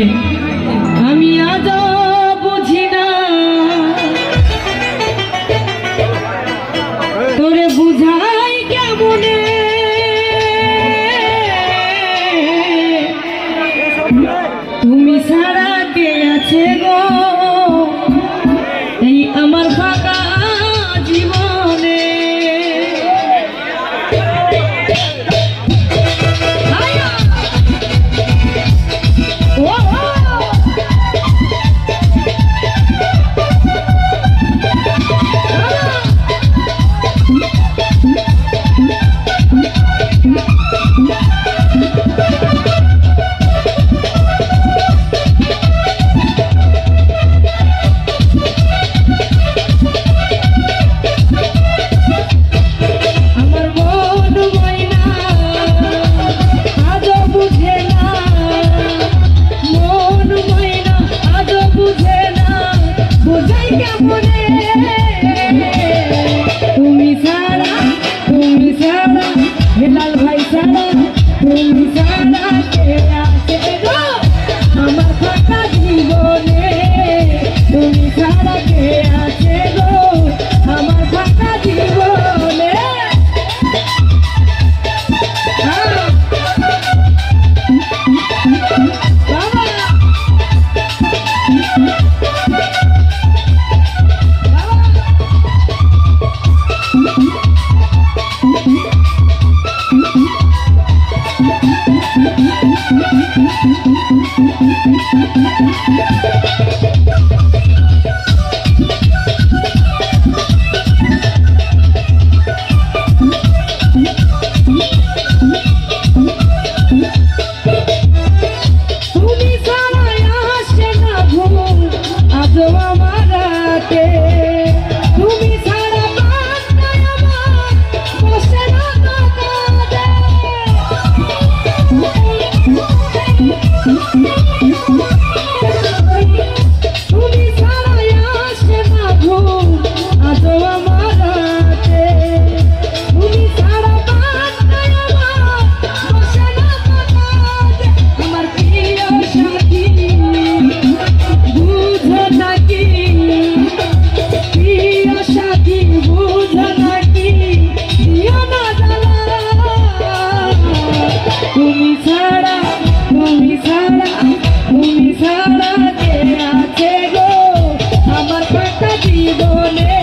আমি আজ বুঝি না তোরে বুঝাই কেমনে তুমি ছাড়া কে আছে গো এই আমার ফাঁকা জীবনে। লাল ভাই ছাড়া তুমি ছাড়া কে আছে গো আমার ফাঁকা জীবনে তুমি ছাড়া কে আছে গো আমার ফাঁকা জীবনে। তুমি ছাড়া কে আছে গো আমার ফাঁকা জীবনে।